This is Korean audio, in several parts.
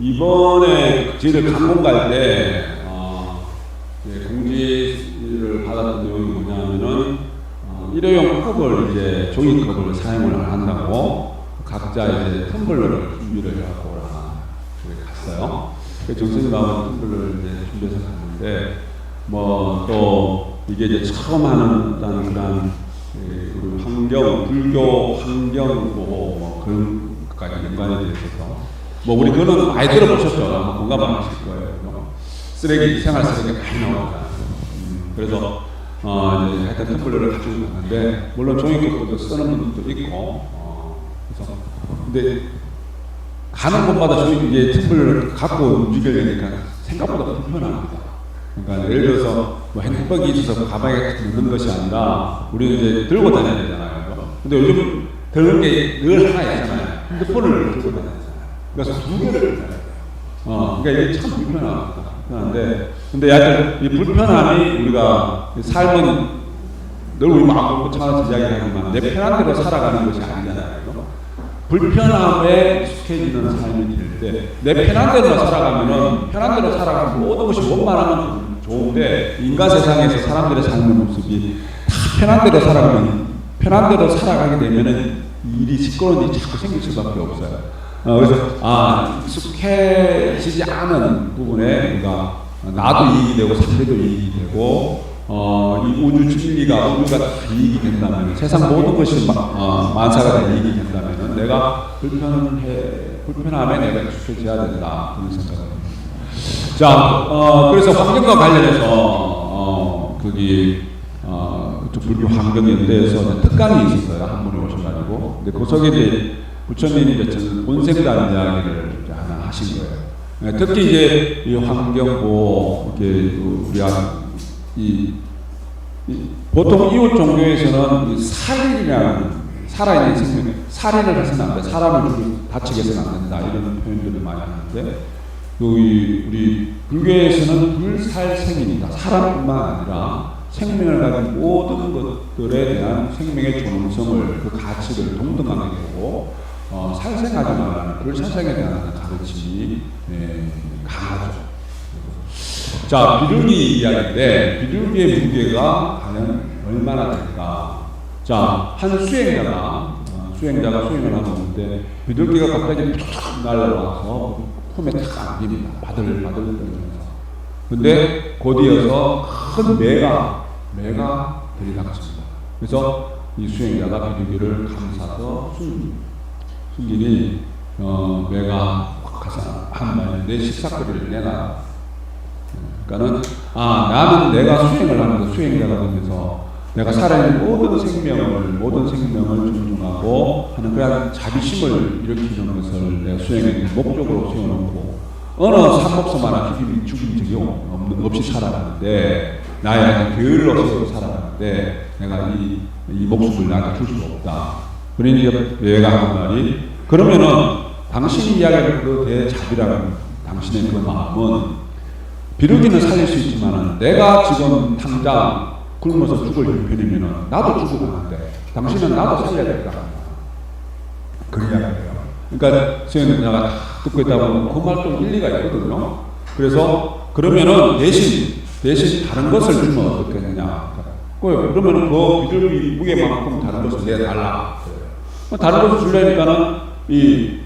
이번에 저희들 강공 갈 때, 공지를 받았던 내용이 뭐냐면은, 일회용 컵을 이제 종이컵을 사용을 안 한다고 각자 이제 텀블러를 준비를 해갖고 갔어요. 정선이 나온 텀블러를 이제 준비해서 갔는데, 뭐 또 이게 이제 처음 하는 어떤 그런 환경, 불교 환경보호 뭐 그런 것까지 연관이 되어 있어서 뭐 우리 그거는 많이 들어보셨죠? 아마 공감하실 거예요. 쓰레기, 생활 쓰레기가 많이 나오니까. 그래서 이제 하여튼 텀블러를 가지고 갔는데 물론 종이컵도 쓰는 분들도 있고 그래서 근데 가는 곳마다 저희 이제 텀블러를 갖고 움직이려니까 생각보다 불편합니다. 그러니까 예를 들어서 뭐 핸드백이 있어서 가방에 넣는 것이 아니라 우리는 이제 들고 다녀야 되잖아요. 근데 요즘 들는 게 늘 하나 있잖아요. 핸드폰을 들고 다니잖아요. 그래서 두 개를 들고 다녀요. 그러니까 이게 참 불편합니다. 근데 약간 이 불편함이 우리가 삶은 늘 우리 마음을 고쳐서 이야기하지만 내 편한 대로 살아가는 것이 아니잖아요. 불편함에 익숙해지는 삶이 될 때 내 편한 대로 살아가면은 편한 대로 살아가면 모든 것이 원만하면 좋은데 인간 세상에서 사람들의 삶의 모습이 다 편한 대로 살아가면 편한 대로 살아가게 되면은 일이 시끄러운 일이 자꾸 생길 수밖에 없어요. 그래서 익숙해지지 않은 부분에 우리가 나도 이익이 되고 상대도 이익이 되고 이 우주 진리가 우주가 다 이익이 된다면 세상 모든 것이 만사가 된 이익이 된다면 내가 불편함에 내가 익숙해져야 된다 그런 생각을 합니다. 자, 그래서 환경과 관련해서 불교 환경연대에서 특강이 있었어요. 한 분이 오셔가지고 근데 그 속에 이제 부처님이 본생단 이야기를 하나 하신 거예요. 특히 이제 이 환경보호 우리가 보통 이웃 종교에서는 살인이라는 살아있는 생명, 살인을 해서는 안 돼, 사람을 다치게 해서는 안 된다 이런 표현들을 많이 하는데 우리 불교에서는 불살생이다. 사람뿐만 아니라 생명을 가진 모든 것들에 대한 생명의 존엄성을 그 가치를 동등하게 보고 살생하지 말라는 불살생에 대한 가르침이 강하죠. 자, 비둘기 이야기인데 비둘기의 무게가 과연 얼마나 될까? 자, 한 수행자가 수행을 하고 있는데 비둘기가 갑자기 툭 날아와서 품에 탁 안깁니다. 바들바들거리면서. 근데 곧이어서 큰 매가 들이닥칩니다. 그래서 이 수행자가 비둘기를 감싸서 숨기니 매가 가서 한 마리인데 식사거리를 내놔. 그러니까는 나는 내가 수행을 하면서 수행자가 되면서 내가 살아있는 모든 생명을 존중하고 하는 그런 자비심을 일으키는 것을 내가 수행의 목적으로 세워놓고 어느 삼목서마나 죽인 적이 없이 살아가는데 나의 게을러서 살아가는데 내가 이 목숨을 나한테 줄 수 없다. 그러니 내가 한 말이 그러면은 당신이 이야기하는 그 대자비라는 당신의 그 마음은 비둘기는 살릴 수 있지만 내가 지금 당장 굶어서 죽을 형편이면 나도 죽으면 안 돼. 당신은 나도 살려야 될까? 그런 이야기예요. 그러니까 수행자가 듣고 있다 보면 그 말도 일리가 있거든요. 그래서 그러면은 대신 다른 것을 주면 어떻게 되냐? 그러면은 그 비둘기 무게만큼 다른 것을 내달라. 다른 것을 주려니까는 이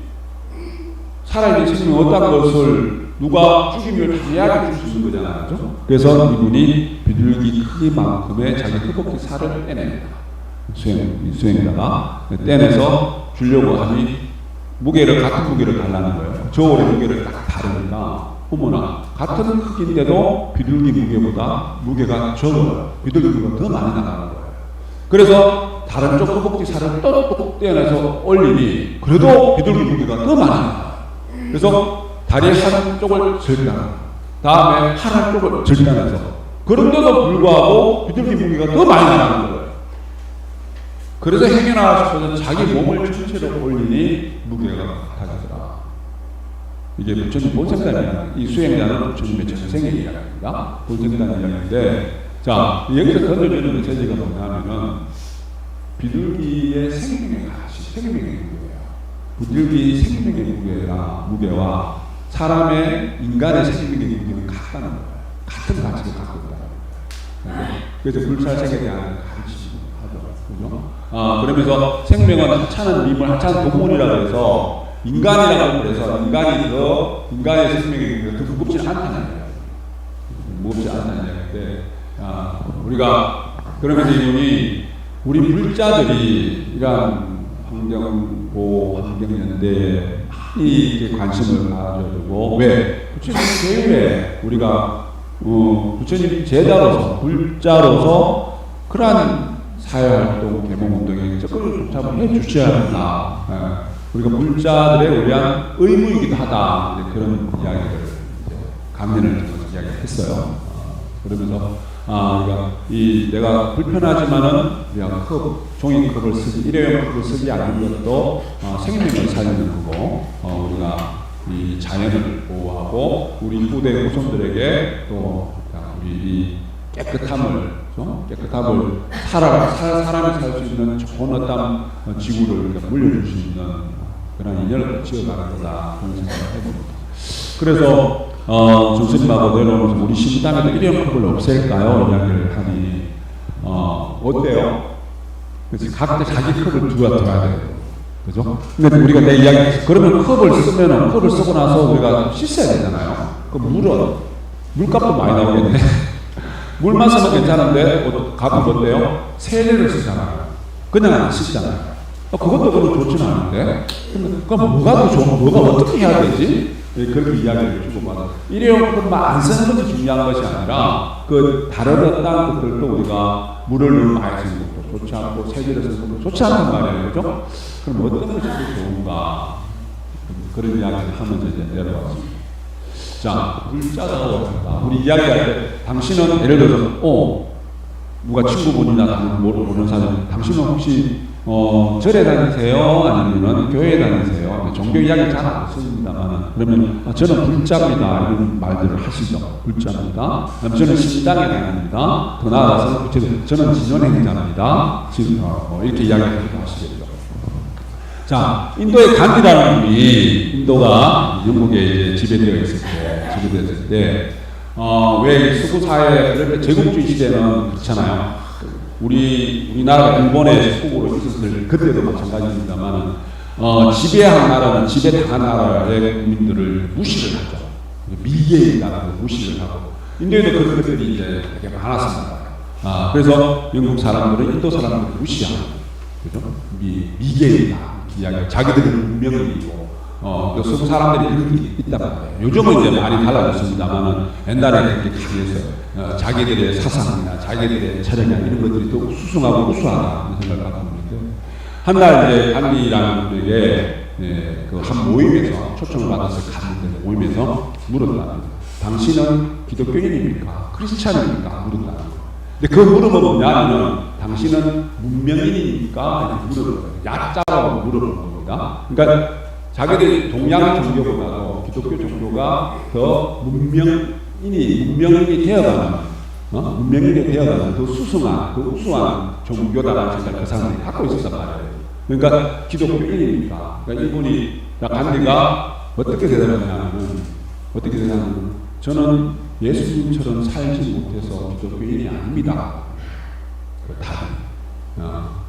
살아있는 생명 어떤 것을 누가 죽이면 당연하게 줄 수 있는 거잖아요. 그렇죠? 그래서 이분이 비둘기 크기만큼의 자기 허벅지 살을 떼냅니다. 수행자가 떼내서 주려고 하니 같은 무게를 달라는 거예요. 저울의 무게를 딱 다르니까 어머나 같은 크기인데도 비둘기 무게가 적어요. 비둘기 무게가 더 많이 나가는 거예요. 그래서 다른 쪽 허벅지 살을 또 떼어내서 올리니 그래도 비둘기 무게가 더 많이 나가요. 그래서 다리 한쪽을 절단하고 다음에 한쪽을 절단해서 그런데도 불구하고 비둘기 무게가 더 많이 나가는 거예요. 그래서 행여나 싶어서 자기 몸을 전체로 올리니 무게가 같아지더라. 이게 부처님 본생단 이 수행자는 부처님의 전생의 이야기입니다. 본생단 이야기인데 자 여기서 던져주는 메시지가 뭐냐면은 비둘기의 생명의 가치, 생명의 무게예요. 비둘기 생명의 무게와 사람의 인간의 생명의 의미는 같다는 거예요. 같은 가치를 갖고 있다. 그래서 불살생에 대한 가르침을 하죠. 그죠? 그러면서 생명은 하찮은 미물, 하찮은 동물이라고 해서 인간이라고 그래서 인간의 생명의 의미가 더 무겁지 않다는 거예요. 무겁지 않다는 이야기인데, 우리가 그러면서 이분이 우리 불자들이 이러한 환경보호, 환경연대에 많이 이렇게 관심을 가져야 되고, 왜? 부처님 교회에 우리가 부처님 제자로서, 불자로서 그러한 사회활동, 계몽운동에 적극을 해 주셔야 한다. 우리가 불자들의 우리한 의무이기도 하다. 그런 이야기를 강연을 이야기를 했어요. 그러면서 우리가 내가 불편하지만은 우리가 종이컵을 쓰기, 일회용 컵을 쓰지 않는 것도 생명을 살리는 거고, 우리가 이 자연을 보호하고 우리 후대 후손들에게 또 우리 이 깨끗함을 사람이 살 수 있는 좋은 어떤 지구를 물려줄 수 있는 그런 인연을 지어가는 거다, 그런 생각을 해봅니다. 그래서 조선님하고 내려오면서 우리 신당에도 일회용컵을 없앨까요? 이야기를 하니 어때요? 그래서 각자 자기 컵을 두어야 돼요. 그죠? 근데 우리가 내 이야기, 그러면 컵을 쓰고 나서 우리가 씻어야 되잖아요. 그 물값도 많이 나오겠네. 물만 쓰면 괜찮은데 가끔 어때요? 세례를 쓰잖아요. 그냥 안 씻잖아요. 그것도 그럼 좋지는 않은데, 그럼 뭐가 더 좋은, 뭐가 어떻게 해야 되지? 그렇게 이야기를 주고받아. 일회용컵만 안 쓰는 것이 중요한 것이 아니라, 다른 어떤 것들도 우리가 물을 너무 많이 쓰는 것도 좋지 않고, 세제를 쓰는 것도 좋지 않단 말이에요. 그죠? 그럼 어떤 것이 더 좋은가? 그런 이야기를 하면서 이제 내려왔습니다. 자, 불자다워. 우리 이야기할 때, 당신은 예를 들어서, 누가 친구분이나 모르는 사람, 당신은 혹시 절에 다니세요? 아니면 교회에 다니세요? 종교 이야기 잘 안 씁니다만, 그러면 저는 불자입니다, 이런 말들을 하시죠. 불자입니다. 저는 신당에 다닙니다. 더 나아가서 저는 진원행자입니다. 이렇게 이야기하기도 하시겠죠. 자, 인도의 간디라는 분이, 인도가 영국에 이제 지배되어 있을 때, 왜 수구사회, 그럴 때 제국주의 시대는 그렇잖아요. 우리나라가 일본의 속으로 있었을 그때도 마찬가지입니다만, 지배한 나라는 지배당한 나라의 국민들을 무시를 하죠. 미개인이라는 무시를 하고, 인도에도 그런 것들이 이제 되게 많았습니다. 그래서 영국 사람들은 인도 사람들을 무시하고, 그죠? 미개인이다. 이야기, 자기들은 문명인이고, 또 서구 사람들이 그런 게 있단 말이에요. 요즘은 이제 많이 달라졌습니다만은, 옛날에는 그렇게 강했어요. 자기들의 사상이나 자기들의 철학이나 이런 것들이 또 수승하고 우수하다, 이런 생각을 갖고 있는데, 한날 이제 간디라는 분에게 한 모임에서 초청을 받아서 갔는데, 모임에서 물었다. 당신은 기독교인입니까? 크리스찬입니까? 물었다. 근데 그 물음은 뭐냐면, 당신은 문명인입니까? 물어보는 거예요. 야자라고 물어보는 겁니다. 그러니까 자기들이 동양 종교보다도 기독교 종교가 더 문명인이 되어가는 더 수승한, 더 우수한 종교다라는 생각을 그 사람들이 갖고 있었단 말이에요. 그러니까 기독교인입니까? 그러니까 이분이, 간디가 어떻게 대답하냐면, 저는 예수님처럼 살지 못해서 기독교인이 아닙니다.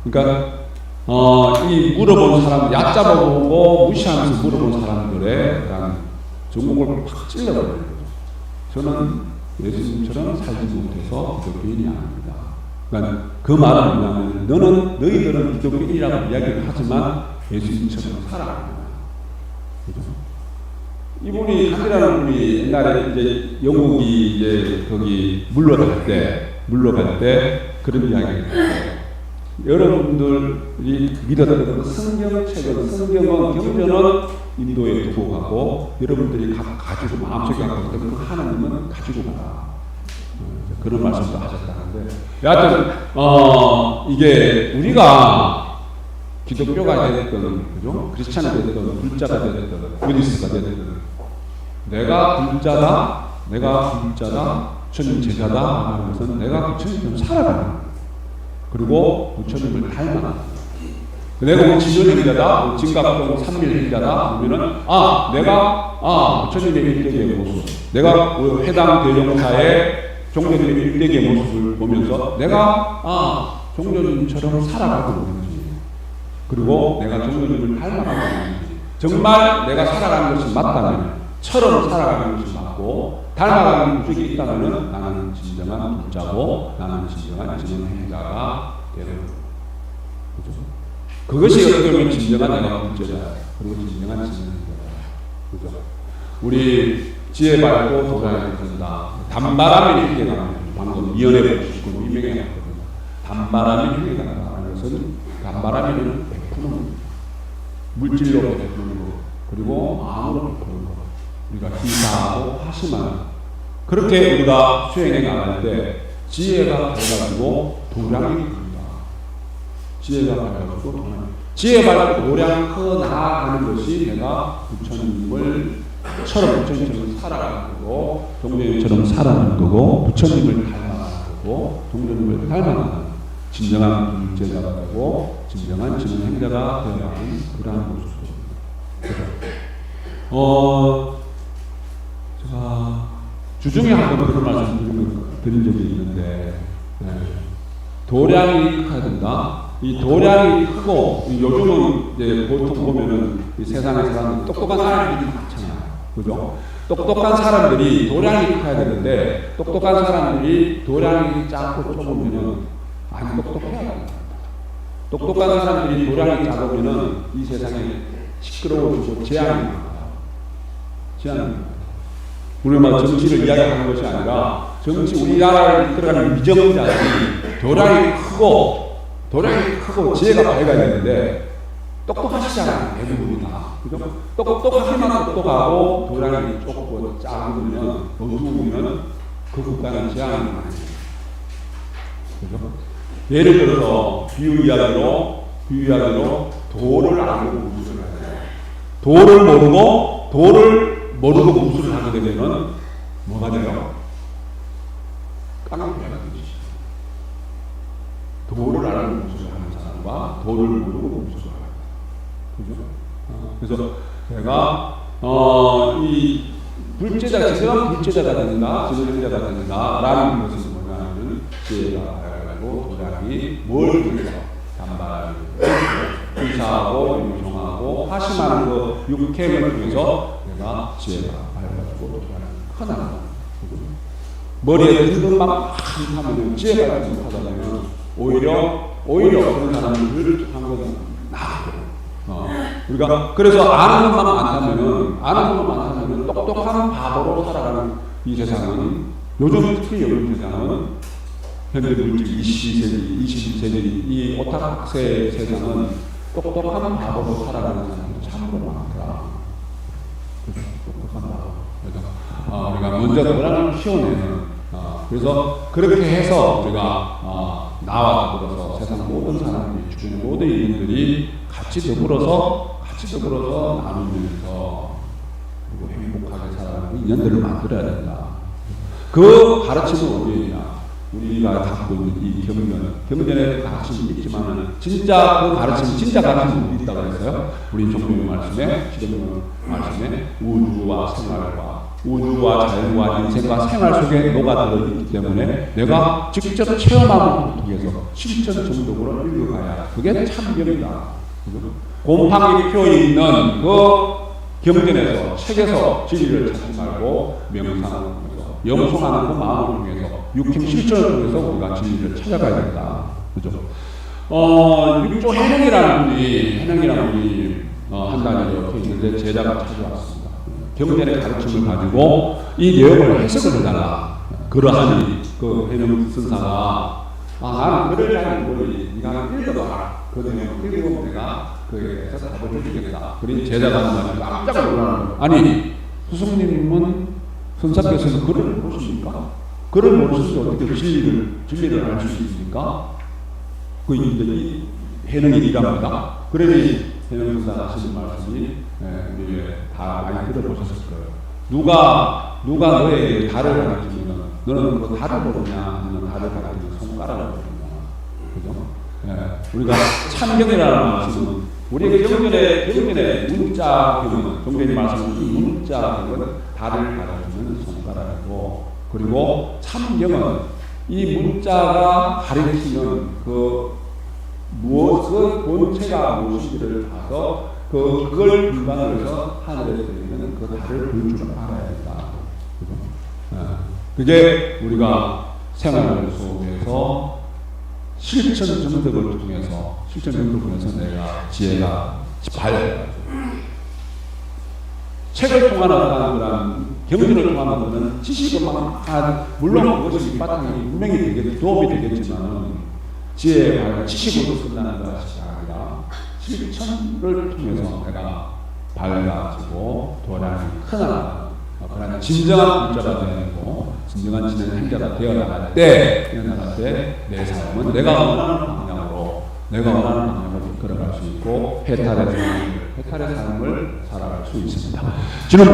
그러니까 이 물어본 사람, 얕잡아보고 무시하면서 물어본 사람들의 전곡을 확 찔러버리는 거죠. 저는 예수님처럼 살지 못해서 기독교인이 아닙니다. 그러니까 그 말은 뭐냐면, 너희들은 기독교인이라고 이야기를 하지만 예수님처럼 살아. 그죠? 이분이 간디라는 분이 옛날에 이제 영국이 이제 거기 물러갈 때 그런 이야기를 했어요. 여러분들이 믿었던 성경책은, 경전은 인도에 두고 가고, 여러분들이 가지고 마음속에 갖고 있던 그 하나님은 가지고 가라. 그런 말씀도 하셨다는데, 여하튼 이게 우리가 기독교가 됐든, 그죠? 크리스찬이 됐든, 불자가 됐든, 부디스트가 됐든, 내가 불자다, 부처님 제자다 하는 것은 내가 부처님처럼 살아가는, 그리고 부처님을 닮아가는, 내가 뭐 진전행자다, 진각종 삼밀행자다 그러면은 내가 부처님의 일대기의 모습, 내가 해당 대종사의 종교님의 일대기의 모습을 보면서 내가 종교님처럼 살아가고 있는지, 그리고 내가 종교님을 닮아가고 있는지, 정말 내가 살아가는 것이 맞다면 처럼 살아가는 것이 맞고 닮아가는 것이 있다면 나는 진정한 불자고 나는 진정한 진행자가 되는 거죠. 그것이 어떻게 보면 진정한 내가 불자다, 그리고 진정한 진행자다. 그죠? 우리 지혜 밝고 도량이 된다. 단바람이 흘게 나가는, 방금 이연에 보시고 유명해 놨거든요. 단바람이 흘게 나가는 것은, 단바람이는 베푸는 물질로 베푸는 거, 그리고 마음으로 베푸는 거, 우리가 기사하고 화심하는, 그렇게 우리가 수행해 나갈 때 지혜가 밝아지고 도량이 큽니다. 지혜가 밝아지고 지혜 밝고 도량 커 나아가는 것이 내가 부처님을 부처님처럼 살아가는 거고, 종교님처럼 살아가는 거고, 부처님을 닮아가는 거고, 종교님을 닮아가는 진정한 불제자가 되고 진정한 진행자가 되어가는 그러한 모습입니다. 제가 주중에 한번 그런 말씀 드린 적이 있는데, 도량이 커야 된다. 이 도량이 크고, 요즘은 이제 보통 보면은 이 세상의 사람들, 똑똑한 사람들이 많잖아요. 그죠? 똑똑한 사람들이 도량이 커야 되는데, 똑똑한 사람들이 도량이 작고 좁으면은 안 똑똑해야 됩니다. 똑똑한 사람들이 도량이 작으면은 이 세상에 시끄러워지고 재앙이 나요. 우리가 정치를 이야기하는 것이 아니라, 정치 우리나라를 이끌어가는 위정자들이 도량이 크고 지혜가 밝아야 되는데 똑똑하시잖아요. 대부분이 다. 그죠? 똑똑하기만 똑똑하고 도량이 좁고 작으면, 어두우면 그 국가는 재앙이 많아요. 그죠? 예를 들어서 비유 이야기로 도를 알고 무술을 해요. 도를 모르고 무술을 하게 되면 뭐가 돼요? 깡패가 되죠. 도를 알고 무술을 하는 사람과 도를 모르고 무술을 하는 사람. 그죠? 그래서 제가 이 불제자가 진정한 불제자가 된다, 진행자가 된다라는 것은 뭐냐면 지혜가 밝아가지고 도량이 뭘 통해서 단발을 불사하고 유종하고 화심하는 그 육행을 통해서 내가 지혜가 밝아가지고 도량이 커나가는. 머리에 든 것만 하면 지혜가 밝지 못하다면 오히려 그런 사람들을 한 것은 나아요. 우리가 그래서 아는 것만 많다면 똑똑한 바보로 살아가는 이 세상은, 요즘 특히 요즘 세상은, 현대 물질 21세기 이 오타쿠세 세상은 똑똑한 바보로 살아가는 사람들이 참으로 많더라. 똑똑한 바보. 우리가 먼저 도량을 키워내는, 그래서 그렇게 해서 우리가 나와 더불어서 세상 모든 사람들이, 주변의 모든 인들이 같이 더불어서 나누면서 그리고 행복하게 살아가는 인연들을 만들어야 된다. 그 가르침은 어디에 있냐? 우리가 갖고 있는 이 경전에 가르침이 있지만은 진짜 그 가르침, 진짜 가르침은 어디 있다고 했어요? 우리 종교의 말씀에, 시대의 말씀에 우주와 자연과 인생과 생활 속에 녹아들어 있기 때문에 내가 직접 체험함을 통해서 실천 정도로 읽어가야 그게 참견이다. 곰팡이 피어 있는 그 경전에서, 책에서 진리를 찾지 말고 명상을 통해서, 영성하는 그 마음을 통해서, 육힘 실천을 통해서 우리가 진리를 찾아가야 된다. 그죠? 육조 해능이라는 분이 한 달에 이렇게 있는데 제자가 찾아왔습니다. 경전의 가르침을 가지고 이 내용을 해석을 해달라. 그러하니 그 해능 선사가 나는 글을 잘 모르니 네가 읽어봐라. 그 내용을 읽으면 내가 그에서 답을 해주겠다. 그러니 제자가 깜짝 놀라는 거예요. 아니, 스승님은 선사께서는 글을 모르십니까? 글을 모르시면 어떻게 진리를 알 수 있습니까? 그 이 해능이 이랍니다. 그러니 해능 선사가 하시는 말씀이 우리 다 많이 들어보셨을 거예요. 누가 너에게 달을 가르치면 너는 그 달을 모르냐, 아니면 달을 가르치는 손가락을 모르냐. 그죠? 우리가 참경이라는 말씀은 우리의 경전의 문자경은 종교인 말씀은 이 문자경은 달을 가르치는 손가락이고 그리고 참경은 이 문자가 가리키는 그 무엇의 본체가 무엇인지를 봐서 그걸 근간으로 해서 하늘에 들리는 그 달을 볼 줄 알아야 된다. 그게 우리가 생활 속에서 실천 정덕을 통해서 내가 지혜가 책을 통하는 그런 경전을 통하는 것은 지식은 물론 그것이 바탕에 분명히 되게 도움이 되겠지만 지혜의 발달 지식으로 끝나는 것이 아니라 실천을 통해서 내가 밝아지고 도량이 크나가 그런 진정한 불자가 되고 진정한 지는 행자가 되어나갈 때 내 삶은 내가 원하는 방향으로 걸어갈 수 있고 해탈의 삶을 살아갈 수 있습니다. 주님